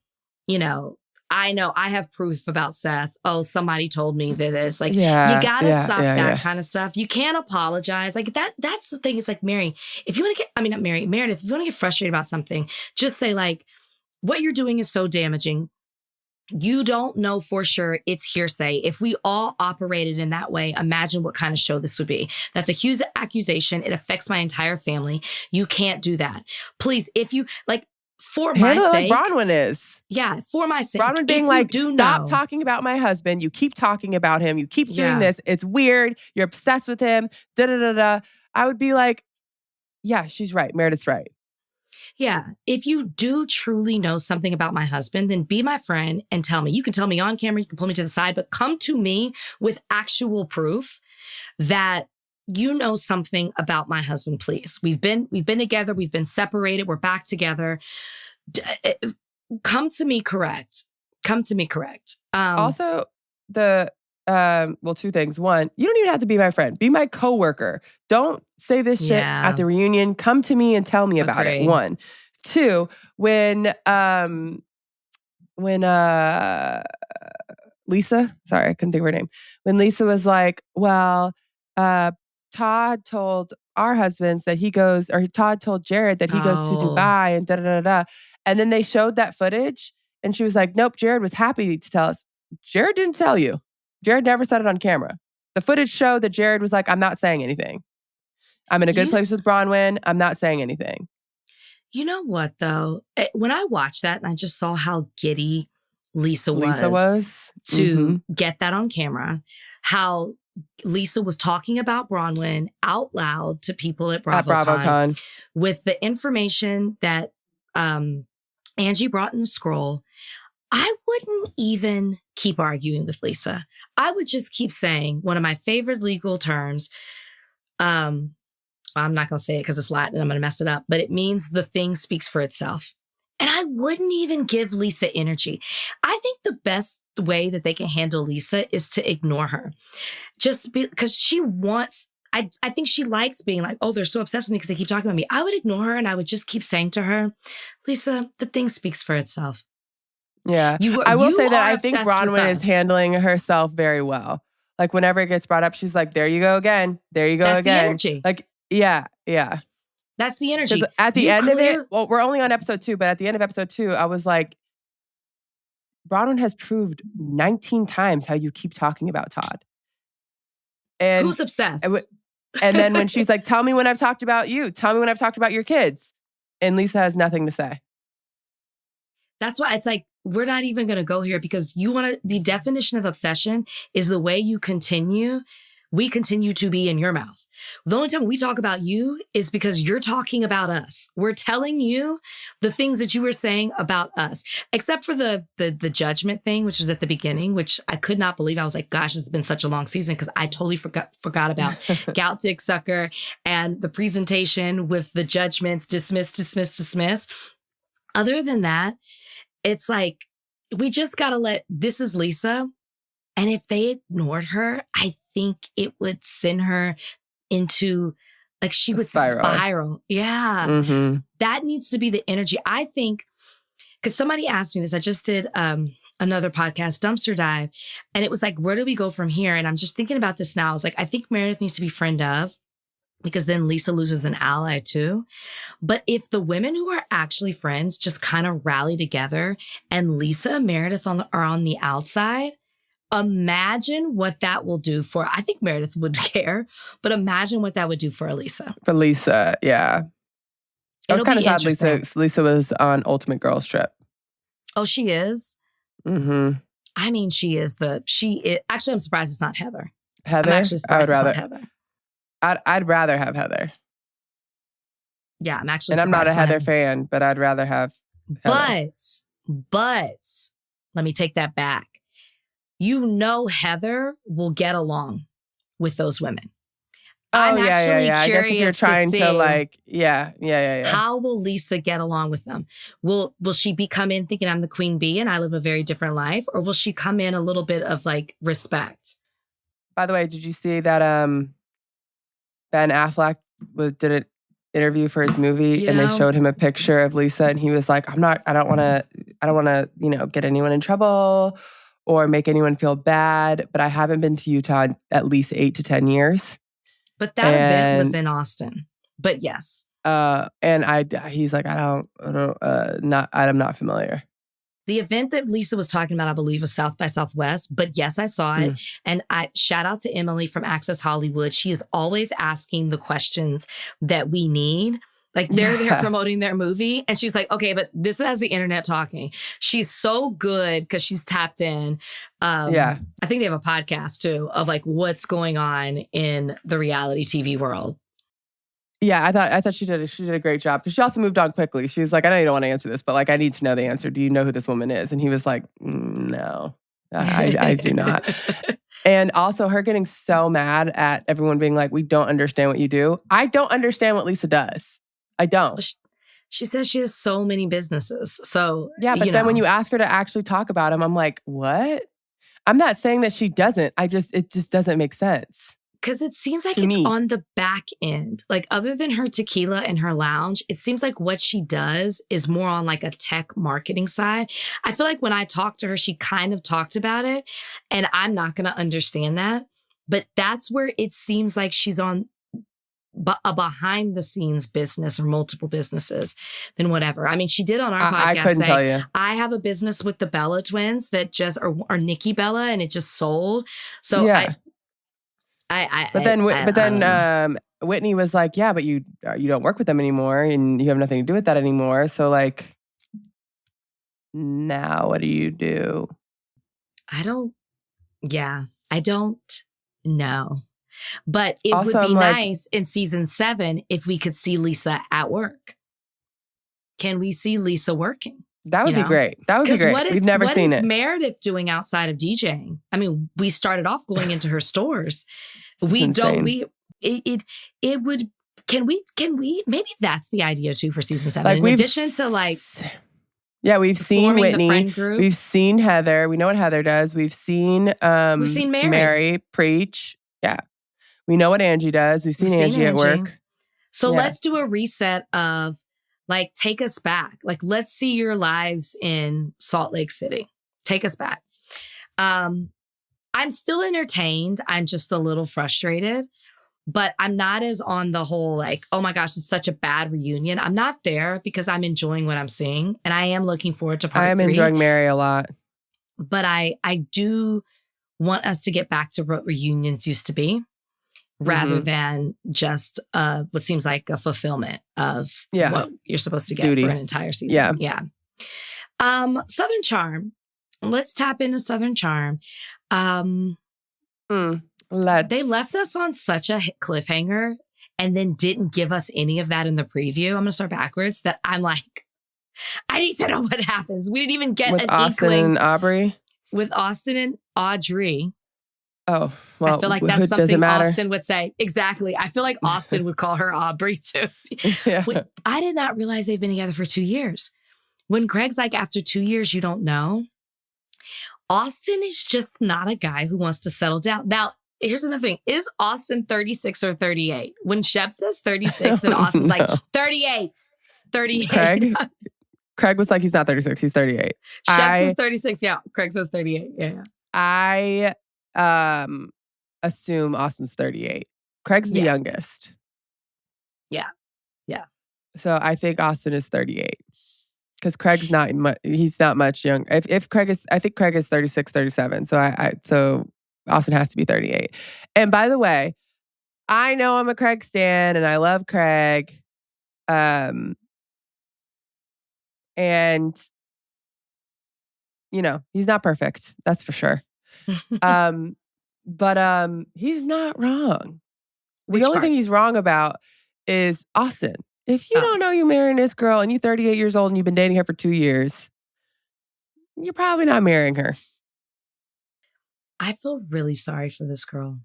know I have proof about Seth. Oh, somebody told me that it's like, you got to stop that kind of stuff. You can't apologize. Like that's the thing. It's like, Meredith, if you want to get frustrated about something, just say like, what you're doing is so damaging. You don't know for sure. It's hearsay. If we all operated in that way, imagine what kind of show this would be. That's a huge accusation. It affects my entire family. You can't do that. Please, if you like, for my sake. Like Bronwyn is. Yeah, for my sake. Bronwyn being like, stop talking about my husband. You keep talking about him. You keep doing this. It's weird. You're obsessed with him. Da da da da. I would be like, yeah, she's right. Meredith's right. Yeah. If you do truly know something about my husband, then be my friend and tell me. You can tell me on camera, you can pull me to the side, but come to me with actual proof that you know something about my husband, please. We've been together, we've been separated, we're back together. Come to me correct. Also, two things. One, you don't even have to be my friend. Be my coworker. Don't say this shit at the reunion. Come to me and tell me about it. One. Two, when Lisa, sorry, I couldn't think of her name. When Lisa was like, well, Todd told our husbands that he goes, or Todd told Jared that he goes to Dubai and da-da-da-da. And then they showed that footage and she was like, nope, Jared was happy to tell us. Jared didn't tell you. Jared never said it on camera. The footage showed that Jared was like, I'm not saying anything. I'm in a good place with Bronwyn. I'm not saying anything. You know what, though? When I watched that and I just saw how giddy Lisa was to get that on camera, how Lisa was talking about Bronwyn out loud to people at BravoCon with the information that Angie brought in the scroll, I wouldn't even keep arguing with Lisa. I would just keep saying one of my favorite legal terms. I'm not going to say it because it's Latin and I'm going to mess it up, but it means the thing speaks for itself. And I wouldn't even give Lisa energy. I think the best way that they can handle Lisa is to ignore her. Just because she wants, I think she likes being like, oh, they're so obsessed with me because they keep talking about me. I would ignore her and I would just keep saying to her, Lisa, the thing speaks for itself. Yeah. I will say that I think Bronwyn is handling herself very well. Like whenever it gets brought up, she's like, there you go again. There you go again. That's the energy. Like, yeah. That's the energy. At the end of it, well, we're only on episode 2, but at the end of episode 2, I was like, Bronwyn has proved 19 times how you keep talking about Todd. And who's obsessed? And then when she's like, tell me when I've talked about you. Tell me when I've talked about your kids. And Lisa has nothing to say. That's why it's like, we're not even going to go here because the definition of obsession is the way we continue to be in your mouth. The only time we talk about you is because you're talking about us. We're telling you the things that you were saying about us, except for the judgment thing, which was at the beginning, which I could not believe. I was like, gosh, it's been such a long season because I totally forgot about Gout Dick Sucker and the presentation with the judgments, dismiss. Other than that, it's like, we just got to this is Lisa. And if they ignored her, I think it would send her into, like, she would spiral. Yeah. Mm-hmm. That needs to be the energy. I think, because somebody asked me this, I just did another podcast, Dumpster Dive, and it was like, where do we go from here? And I'm just thinking about this now. I was like, I think Meredith needs to be friend of, because then Lisa loses an ally too. But if the women who are actually friends just kind of rally together and Lisa and Meredith are on the outside, imagine what that will do for, I think Meredith would care, but imagine what that would do for Lisa. For Lisa, yeah. I was kind of sad Lisa was on Ultimate Girls Trip. Oh, she is? Mm-hmm. I mean, she is. Actually, I'm surprised it's not Heather. Heather? I'm actually surprised it's not Heather. I'd rather have Heather. Yeah, I'm actually and I'm not a Heather him. fan, but I'd rather have Heather. But let me take that back. You know Heather will get along with those women. I'm actually curious I guess if you're trying to like, yeah. How will Lisa get along with them? Will she come in thinking I'm the queen bee and I live a very different life? Or will she come in a little bit of like respect? By the way, did you see that Ben Affleck did an interview for his movie and they showed him a picture of Lisa and he was like, I don't want to, get anyone in trouble or make anyone feel bad, but I haven't been to Utah in at least 8 to 10 years. But that event was in Austin. But yes. And he's like, I'm not familiar. The event that Lisa was talking about, I believe, was South by Southwest. But yes, I saw it. And I shout out to Emily from Access Hollywood. She is always asking the questions that we need. Like they're there promoting their movie. And she's like, okay, but this has the internet talking. She's so good because she's tapped in. I think they have a podcast too of like what's going on in the reality TV world. Yeah, I thought she did a great job because she also moved on quickly. She was like, I know you don't want to answer this, but like I need to know the answer. Do you know who this woman is? And he was like, no, I do not. And also her getting so mad at everyone being like, we don't understand what you do. I don't understand what Lisa does. I don't. She says she has so many businesses. So yeah, but then when you ask her to actually talk about them, I'm like, what? I'm not saying that she doesn't. It just doesn't make sense. Because it seems like To it's me. on the back end. Like, other than her tequila and her lounge, it seems like what she does is more on like a tech marketing side. I feel like when I talked to her, she kind of talked about it, and I'm not going to understand that. But that's where it seems like she's on a behind the scenes business or multiple businesses, then whatever. I mean, she did on our podcast I couldn't say, tell you. I have a business with the Bella twins that just are Nikki Bella, and it just sold. So Yeah. But then Whitney was like, yeah, but you don't work with them anymore and you have nothing to do with that anymore. So like, now what do you do? I don't know. But it Also, would be I'm like- nice in season 7 if we could see Lisa at work. Can we see Lisa working? That would You be know? great. That would be great. We've never seen What is it. Meredith doing outside of DJing? I mean, we started off going into her stores. This is insane. It would, can we, maybe that's the idea too for season 7. Like, In addition to like, yeah, we've seen forming the Whitney. friend group. We've seen Heather. We know what Heather does. We've seen Mary. preach. Yeah. We know what Angie does. We've seen Angie at work. So Yeah. let's do a reset of like, take us back. Like, let's see your lives in Salt Lake City. Take us back. I'm still entertained. I'm just a little frustrated, but I'm not as on the whole, like, oh my gosh, it's such a bad reunion. I'm not there because I'm enjoying what I'm seeing. And I am looking forward to part 3. I am enjoying Mary a lot. But I do want us to get back to what reunions used to be, rather than just what seems like a fulfillment of what you're supposed to get Duty. for an entire season. Yeah. Southern Charm. Let's tap into Southern Charm. They left us on such a cliffhanger and then didn't give us any of that in the preview. I'm going to start backwards. That I'm like, I need to know what happens. We didn't even get With an Austin inkling. and Aubrey. With Austin and Audrey. Oh, well, I feel like that's doesn't something matter. Austin would say. Exactly. I feel like Austin would call her Aubrey too. Yeah. I did not realize they've been together for 2 years. When Greg's like, after 2 years, you don't know. Austin is just not a guy who wants to settle down. Now, here's another thing. Is Austin 36 or 38? When Shep says 36 and Austin's like 38. 38. Craig was like, he's not 36, he's 38. Shep says 36. Yeah. Craig says 38. Yeah. I assume Austin's 38. Craig's the youngest. Yeah. Yeah. So I think Austin is 38. Because Craig's not he's not much younger. If Craig is, I think Craig is 36, 37. So Austin has to be 38. And by the way, I know I'm a Craig stan and I love Craig. And you know, he's not perfect. That's for sure. But he's not wrong. The only thing he's wrong about is Austin. If you don't know you're marrying this girl and you're 38 years old and you've been dating her for 2 years, you're probably not marrying her. I feel really sorry for this girl.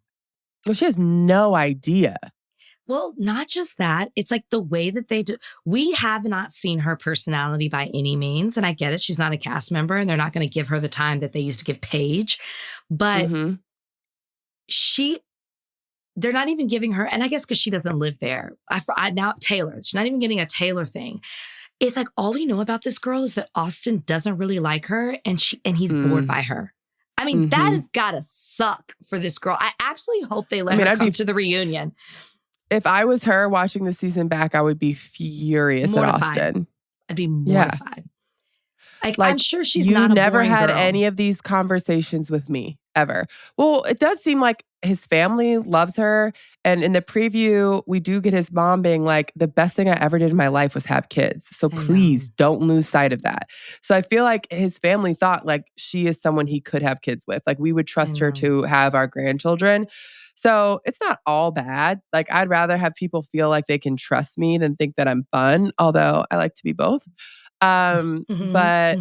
Well, she has no idea. Well, not just that. It's like the way that they do. We have not seen her personality by any means. And I get it. She's not a cast member and they're not going to give her the time that they used to give Paige. But they're not even giving her, and I guess because she doesn't live there. Now Taylor, she's not even getting a Taylor thing. It's like all we know about this girl is that Austin doesn't really like her and he's bored by her. I mean, that has got to suck for this girl. I actually hope they let her come to the reunion. If I was her watching the season back, I would be furious at Austin. I'd be mortified. Like I'm sure she's you not a never boring had girl. any of these conversations with me ever. Well, it does seem like his family loves her. And in the preview, we do get his mom being like, the best thing I ever did in my life was have kids. So please don't lose sight of that. So I feel like his family thought like she is someone he could have kids with. Like we would trust her to have our grandchildren. So it's not all bad. Like I'd rather have people feel like they can trust me than think that I'm fun. Although I like to be both. But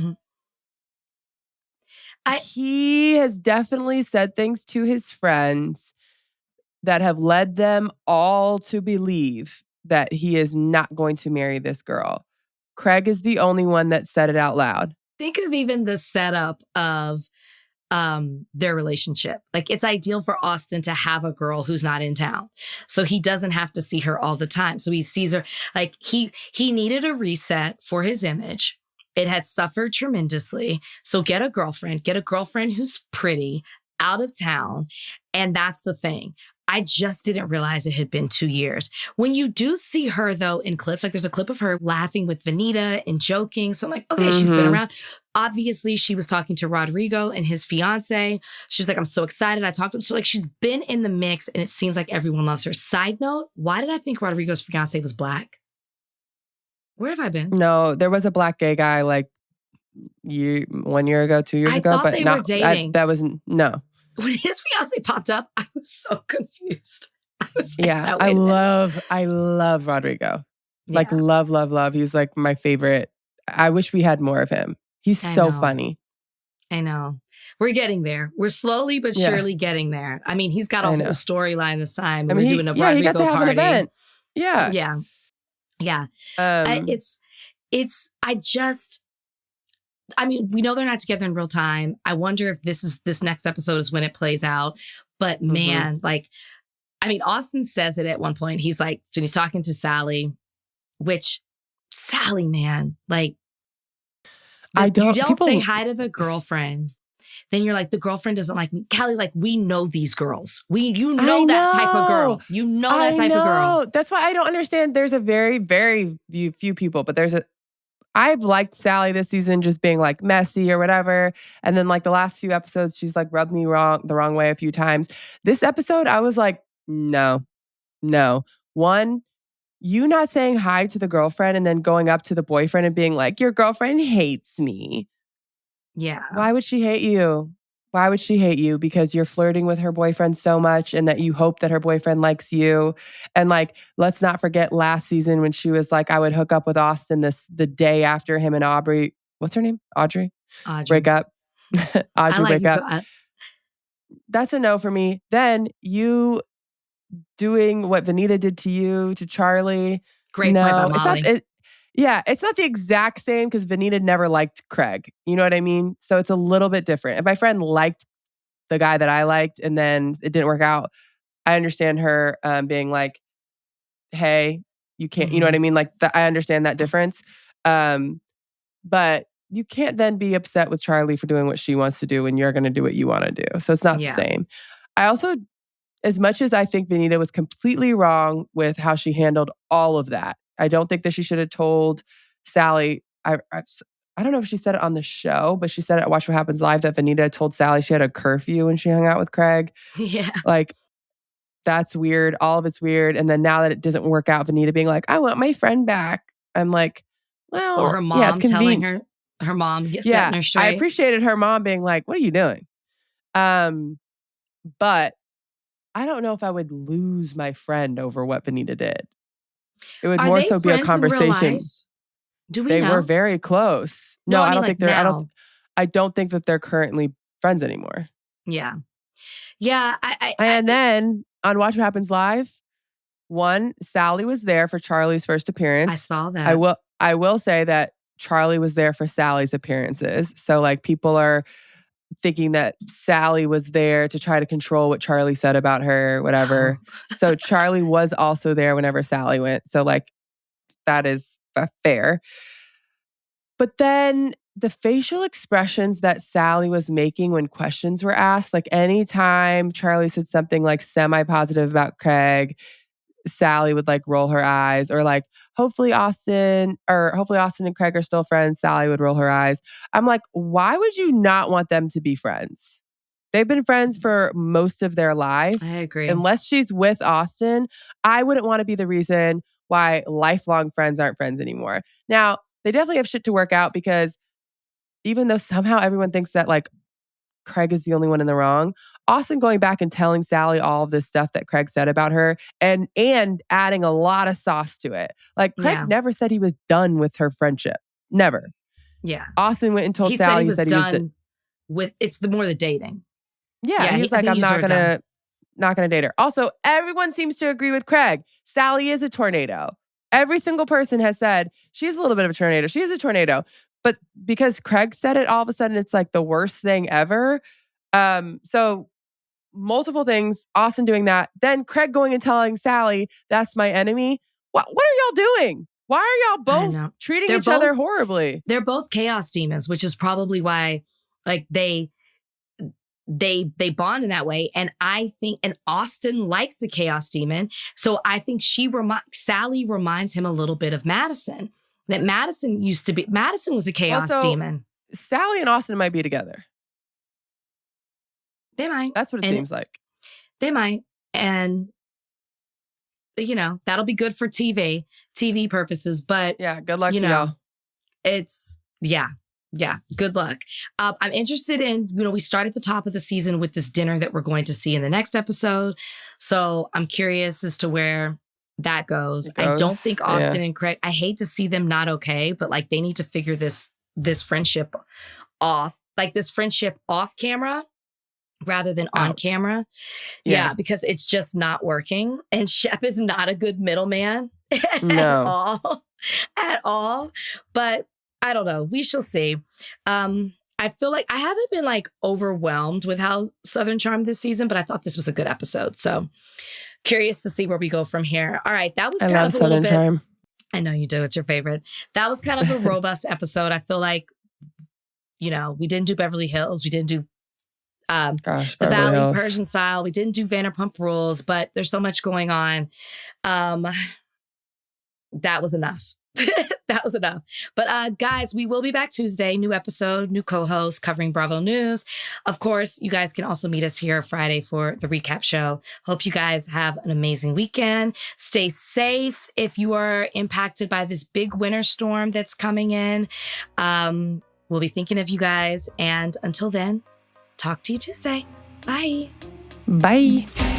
he has definitely said things to his friends that have led them all to believe that he is not going to marry this girl. Craig is the only one that said it out loud. Think of even the setup of their relationship. Like, it's ideal for Austin to have a girl who's not in town. So he doesn't have to see her all the time. So he sees her, like, he needed a reset for his image. It had suffered tremendously. So get a girlfriend who's pretty, out of town. And that's the thing. I just didn't realize it had been 2 years. When you do see her, though, in clips, like there's a clip of her laughing with Vanita and joking. So I'm like, okay, she's been around. Obviously, she was talking to Rodrigo and his fiance. She was like, I'm so excited. I talked to him. So like, she's been in the mix and it seems like everyone loves her. Side note, why did I think Rodrigo's fiance was black? Where have I been? No, there was a black gay guy like 1 year ago, 2 years ago. I thought but they not, were dating. That was, no. When his fiance popped up, I was so confused. I was like, Yeah, no, I wait a minute. love Rodrigo. Like, Yeah. love. He's like my favorite. I wish we had more of him. He's I so know. funny. I know. We're getting there. We're slowly but surely getting there. I mean, he's got a whole storyline this time. I mean, We're doing a he Rodrigo got to have party. an event. Yeah. Yeah. I mean, we know they're not together in real time. I wonder if this next episode is when it plays out. But man, like, I mean, Austin says it at one point. He's like, so he's talking to Sally, which Sally, man, like, you don't say hi to the girlfriend. Then you're like, the girlfriend doesn't like me. Callie, like, we know these girls. You know that type of girl. You know that type of girl. That's why I don't understand. There's a very, very few people, but I've liked Sally this season just being like messy or whatever. And then like the last few episodes, she's like rubbed me the wrong way a few times. This episode, I was like, no. One, you not saying hi to the girlfriend and then going up to the boyfriend and being like, your girlfriend hates me. Yeah. Why would she hate you? Why would she hate you? Because you're flirting with her boyfriend so much and that you hope that her boyfriend likes you. And like, let's not forget last season when she was like, I would hook up with Austin the day after him and Aubrey. What's her name? Audrey. Break up. Audrey break up. That's a no for me. Then you doing what Vanita did to you, to Charlie. Great point by Molly. It's not the exact same because Vanita never liked Craig. You know what I mean? So it's a little bit different. If my friend liked the guy that I liked and then it didn't work out, I understand her being like, hey, you can't, you know what I mean? Like, I understand that difference. But you can't then be upset with Charlie for doing what she wants to do when you're going to do what you want to do. So it's not the same. I also, as much as I think Vanita was completely wrong with how she handled all of that, I don't think that she should have told Sally. I don't know if she said it on the show, but she said it at Watch What Happens Live that Vanita told Sally she had a curfew when she hung out with Craig. Yeah. Like, that's weird. All of it's weird. And then now that it doesn't work out, Vanita being like, I want my friend back. I'm like, well, or her mom telling her mom gets setting her straight. I appreciated her mom being like, what are you doing? But I don't know if I would lose my friend over what Vanita did. It would more so be a conversation. Do we they know? were very close. No, I don't think they're. Now. I don't think that they're currently friends anymore. Yeah. And then on Watch What Happens Live, Sally was there for Charlie's first appearance. I saw that. I will say that Charlie was there for Sally's appearances. So like people are thinking that Sally was there to try to control what Charlie said about her, whatever. So Charlie was also there whenever Sally went. So like that is fair. But then the facial expressions that Sally was making when questions were asked, like anytime Charlie said something like semi-positive about Craig, Sally would like roll her eyes, or like hopefully Austin and Craig are still friends. Sally would roll her eyes. I'm like, why would you not want them to be friends? They've been friends for most of their life. I agree. Unless she's with Austin, I wouldn't want to be the reason why lifelong friends aren't friends anymore. Now, they definitely have shit to work out because even though somehow everyone thinks that like Craig is the only one in the wrong, Austin going back and telling Sally all of this stuff that Craig said about her and adding a lot of sauce to it. Like Craig never said he was done with her friendship. Never. Yeah. Austin went and told Sally he said he was done with it's more the dating. Yeah, he's like, I'm not gonna date her. Also, everyone seems to agree with Craig. Sally is a tornado. Every single person has said she's a little bit of a tornado. She is a tornado. But because Craig said it, all of a sudden it's like the worst thing ever. So multiple things. Austin doing that. Then Craig going and telling Sally, "That's my enemy." What are y'all doing? Why are y'all both treating each other horribly? They're both chaos demons, which is probably why, like, they bond in that way. And I think, and Austin likes the chaos demon. So I think Sally reminds him a little bit of Madison. That Madison was a chaos demon. Sally and Austin might be together. They might. That's what it seems like. They might. And, you know, that'll be good for TV purposes. But yeah, good luck to y'all. It's, yeah, good luck. I'm interested in, we start at the top of the season with this dinner that we're going to see in the next episode. So I'm curious as to where that goes. I don't think Austin and Craig, I hate to see them not okay, but like they need to figure this friendship off, like this friendship off camera rather than on camera. Yeah, because it's just not working. And Shep is not a good middleman at all. But I don't know. We shall see. I feel like I haven't been like overwhelmed with how Southern Charm this season, but I thought this was a good episode. So curious to see where we go from here. All right. That was kind of a little bit. Charm. I know you do. It's your favorite. That was kind of a robust episode. I feel like, we didn't do Beverly Hills. We didn't do the Valley Hills. Persian Style. We didn't do Vanderpump Rules, but there's so much going on. That was enough. That was enough. But guys, we will be back Tuesday. New episode, new co-host covering Bravo News. Of course, you guys can also meet us here Friday for the recap show. Hope you guys have an amazing weekend. Stay safe if you are impacted by this big winter storm that's coming in. We'll be thinking of you guys. And until then, talk to you Tuesday. Bye. Bye.